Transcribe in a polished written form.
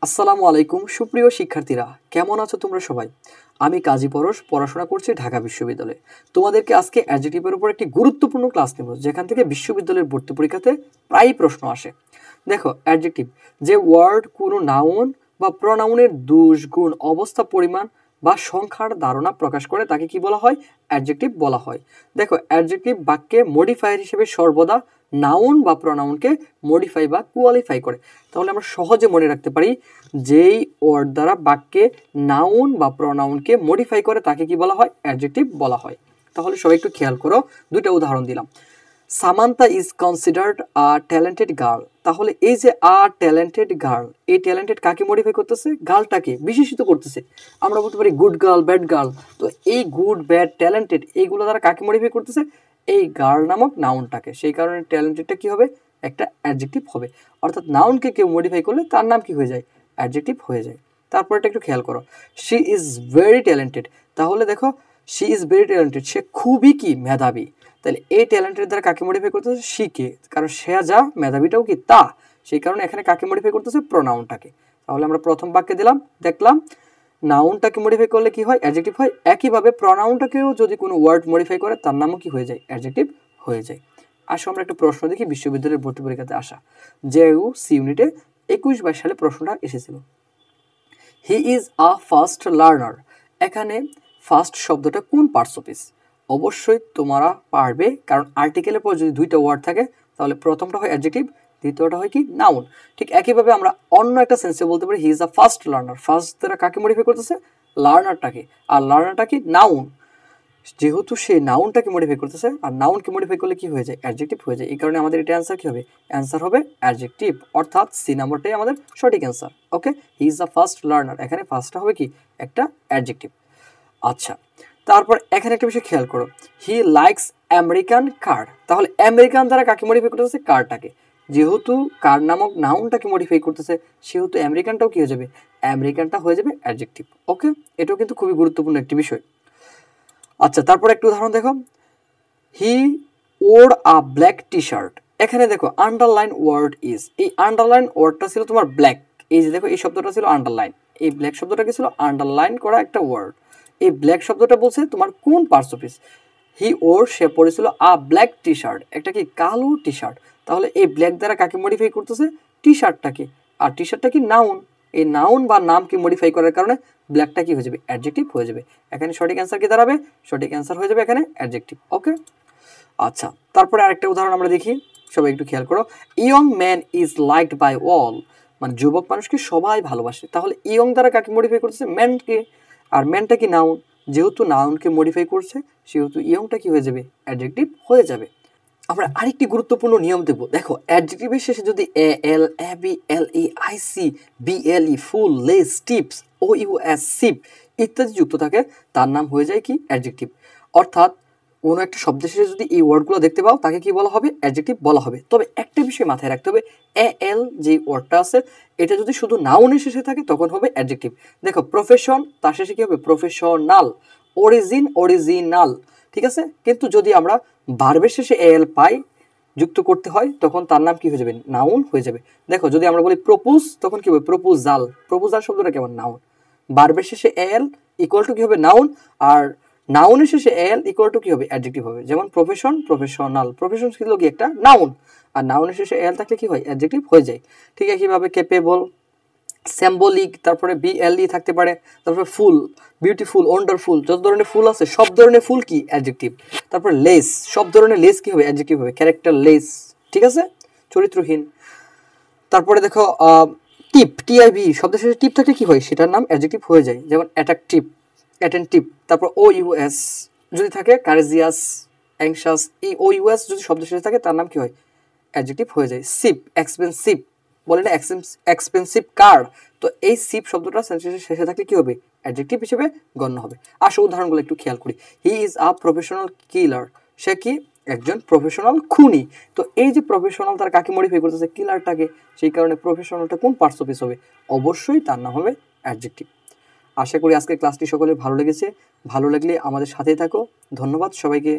আসসালামু আলাইকুম সুপ্রিয় শিক্ষার্থীরা, কেমন আছো তোমরা সবাই? আমি কাজী পরশ, পড়াশোনা করছি ঢাকা বিশ্ববিদ্যালয়ে। তোমাদেরকে আজকে অ্যাডজেক্টিভের উপর একটি গুরুত্বপূর্ণ ক্লাস নেব, যেখান থেকে বিশ্ববিদ্যালয়ের ভর্তি পরীক্ষাতে প্রায়ই প্রশ্ন আসে। দেখো, অ্যাডজেক্টিভ যে ওয়ার্ড কোনো নাউন বা প্রনাউনের দোষ, গুণ, অবস্থা, পরিমাণ বা সংখ্যার ধারণা প্রকাশ করে তাকে কি বলা হয়? অ্যাডজেক্টিভ বলা হয়। দেখো, অ্যাডজেক্টিভ বাক্যে মডিফায়ার হিসেবে সর্বদা নাউন বা প্রনাউনকে মডিফাই বা কোয়ালিফাই করে। তাহলে আমরা সহজে মনে রাখতে পারি, যেই ওয়ার্ড দ্বারা বাক্যে নাউন বা প্রনাউনকে মডিফাই করে তাকে কি বলা হয়? অ্যাডজেক্টিভ বলা হয়। তাহলে সবাই একটু খেয়াল করো, দুইটা উদাহরণ দিলাম। Samantha is considered a talented girl. তাহলে এই যে আ ট্যালেন্টেড গার্ল, এই ট্যালেন্টেড কাকে মডিফাই করতেছে? গার্লটাকে বিশেষিত করতেছে। আমরা বলতে পারি গুড গার্ল, ব্যাড গার্ল। তো এই গুড, ব্যাড, ট্যালেন্টেড এইগুলো দ্বারা কাকে মডিফাই করতেছে? এই গার্ল নামক নাউনটাকে। সেই কারণে ট্যালেন্টেডটা কি হবে? একটা অ্যাডজেক্টিভ হবে। অর্থাৎ নাউনকে কেউ মডিফাই করলে তার নাম কি হয়ে যায়? অ্যাডজেক্টিভ হয়ে যায়। তারপরটা একটু খেয়াল করো, শি ইজ ভেরি ট্যালেন্টেড। তাহলে দেখো, শি ইজ ভেরি ট্যালেন্টেড, সে খুবই কি মেধাবী। তাহলে এই ট্যালেন্টের দ্বারা কাকে মডিফাই করতেছে? শিকে, কারণ সে যা মেধাবীটাও কি তা। সেই কারণে এখানে কাকে মডিফাই করতেছে? প্রোনাউনটাকে। তাহলে আমরা প্রথম বাক্যে দেখলাম নাউনটাকে মডিফাই করলে কি হয়? অ্যাডজেক্টিভ হয়। একইভাবে প্রোনাউনটাকেও যদি কোনো ওয়ার্ড মডিফাই করে তার নামও কি হয়ে যায়? অ্যাডজেক্টিভ হয়ে যায়। আসো আমরা একটা প্রশ্ন দেখি বিশ্ববিদ্যালয়ের ভর্তি পরীক্ষাতে আসা। জেইউ সি ইউনিটে 21-22 সালে প্রশ্নটা এসেছিল। He is a fast learner. এখানে ফাস্ট শব্দটা কোন পার্টস অফিস? অবশ্যই তোমরা পারবে, কারণ আর্টিকেলের পর যদি দুইটা ওয়ার্ড থাকে তাহলে প্রথমটা হয় অ্যাডজেক্টিভ, দ্বিতীয়টা হয় কি? নাউন। ঠিক একইভাবে আমরা অন্য একটা সেন্সে বলতে পারি he is a fast learner. First দ্বারা কাকে মডিফাই করতেছে? লার্নারটাকে। আর লার্নারটা কি? নাউন। যেহেতু সে নাউনটাকে মডিফাই করতেছে, আর নাউনকে মডিফাই করলে কি হয়ে যায়? অ্যাডজেক্টিভ হয়ে যায়। এই কারণে আমাদের এটা অ্যান্সার কি হবে? অ্যান্সার হবে অ্যাডজেক্টিভ, অর্থাৎ সি নাম্বারটাই আমাদের সঠিক answer. Okay, he is a first learner, এখানে ফার্স্টটা হবে কি? একটা অ্যাডজেক্টিভ। আচ্ছা, তারপর এখানে একটা বিষয় খেয়াল করো, হি লাইকস আমেরিকান কার। তাহলে আমেরিকান দ্বারা কাকে মডিফাই করতেছে? কারটাকে। যেহেতু কার নামক নাউনটাকে মডিফাই করতেছে, সেহেতু আমেরিকানটাও কি হয়ে যাবে? আমেরিকানটা হয়ে যাবে অ্যাডজেক্টিভ। ওকে, এটাও কিন্তু খুবই গুরুত্বপূর্ণ একটি বিষয়। আচ্ছা, তারপর একটা উদাহরণ দেখো, হি ওর আ ব্ল্যাক টি শার্ট। এখানে দেখো আন্ডারলাইন ওয়ার্ড ইজ, এই আন্ডারলাইন ওয়ার্ডটা ছিল তোমার ব্ল্যাক। এই যে দেখো, এই শব্দটা ছিল আন্ডারলাইন, এই ব্ল্যাক শব্দটা কি ছিল? আন্ডারলাইন করা একটা ওয়ার্ড। এই ব্ল্যাক শব্দটা বলছে তোমার কোন পার্টস অফিস? হি ওর, সে পরেছিল আ ব্ল্যাক টি শার্ট, একটা কি? কালো টি শার্ট। তাহলে এই ব্ল্যাক দ্বারা কাকে মডিফাই করতেছে? টি শার্টটাকে। আর টি শার্টটা কি? নাউন। এই নাউন বা নামকে মডিফাই করার কারণে ব্ল্যাকটা কি হয়ে যাবে? অ্যাডজেক্টিভ হয়ে যাবে। এখানে সঠিক অ্যান্সার কি দাঁড়াবে? সঠিক অ্যান্সার হয়ে যাবে এখানে অ্যাডজেক্টিভ। ওকে, আচ্ছা, তারপরে আরেকটা উদাহরণ আমরা দেখি, সবাই একটু খেয়াল করো। Young man is liked by all, মানে যুবক মানুষকে সবাই ভালোবাসে। তাহলে ইয়ং দ্বারা কাকে মডিফাই করতেছে? ম্যানকে। আর ম্যানটা কি? নাউন। যেহেতু নাউনকে মডিফাই করছে, সেহেতু ইয়ংটা কি হয়ে যাবে? অ্যাডজেক্টিভ হয়ে যাবে। আমরা আরেকটি গুরুত্বপূর্ণ নিয়ম দেব। দেখো, অ্যাডজেক্টিভের শেষে যদি A L, A B, L E, I C, B L E, full, less, tips, O U S, ship ইত্যাদি যুক্ত থাকে, তার নাম হয়ে যায় কি? অ্যাডজেক্টিভ। অর্থাৎ কোনো একটা শব্দের শেষে যদি এই ওয়ার্ডগুলো দেখতে পাও, তাকে কি বলা হবে? অ্যাডজেক্টিভ বলা হবে। তবে একটা বিষয় মাথায় রাখতে হবে, এ এল যে ওয়ার্ডটা আছে, এটা যদি শুধু নাউনের শেষে থাকে তখন হবে অ্যাডজেক্টিভ। দেখো, প্রফেশন, তার শেষে কি হবে? প্রফেশনাল। Origin, original. ঠিক আছে, কিন্তু যদি আমরা ভার্বের শেষে এল পাই, যুক্ত করতে হয়, তখন তার নাম কি হয়ে যাবে? নাউন হয়ে যাবে। দেখো, যদি আমরা বলি প্রপোজ, তখন কি হবে? প্রপোজাল। প্রপোজাল শব্দটা কেমন? নাউন। ভার্বের শেষে এল ইকুয়াল টু কি হবে? নাউন। আর নাউনের শেষে এল ইকুয়াল টু কি হবে? অ্যাডজেক্টিভ হবে। যেমন প্রফেশন, প্রফেশনাল। প্রফেশন ছিল কি? একটা নাউন। আর নাউনের শেষে এল থাকলে কি হয়? অ্যাডজেক্টিভ হয়ে যায়। ঠিক একইভাবে ক্যাপেবল, সিম্বলিক, তারপরে বিএলই থাকতে পারে, তারপরে ফুল, বিউটিফুল, ওয়ান্ডারফুল, যত ধরনের ফুল আছে সব ধরনের ফুল কি? অ্যাডজেক্টিভ। তারপর লেস, সব ধরনের লেস কি হবে? অ্যাডজেক্টিভ হবে। ক্যারেক্টার লেস, ঠিক আছে, চরিত্রহীন। তারপরে দেখো, টিপ, টিআইভি শব্দের শেষে টিপ থাকলে কি হয়? সেটার নাম অ্যাডজেক্টিভ হয়ে যায়। যেমন অ্যাট্রাকটিভ, অ্যাটেন্টিভ। তারপর ও ইউএস যদি থাকে, কারেজিয়াস, অ্যাংশাস, এই ও ইউএস যদি শব্দের শেষে থাকে তার নাম কি হয়? অ্যাডজেক্টিভ হয়ে যায়। সিপ, এক্সপেন্সিভ, বলে না এক্সপেন্সিভ কার। তো এই সিপ শব্দটা সেন্টেন্সের শেষে থাকলে কি হবে? অ্যাডজেক্টিভ হিসেবে গণ্য হবে। আসো উদাহরণগুলো একটু খেয়াল করি। হি ইজ আ প্রফেশনাল কিলার, সে কি? একজন প্রফেশনাল খুনি। তো এই যে প্রফেশনাল, তার কাকে মডিফাই করতেছে? কিলারটাকে। সেই কারণে প্রফেশনালটা কোন পার্টস অফিস হবে? অবশ্যই তার নাম হবে অ্যাডজেক্টিভ। আশা করি আজকের ক্লাসটি সকলের ভালো লেগেছে। ভালো লাগলে আমাদের সাথেই থাকো। ধন্যবাদ সবাইকে।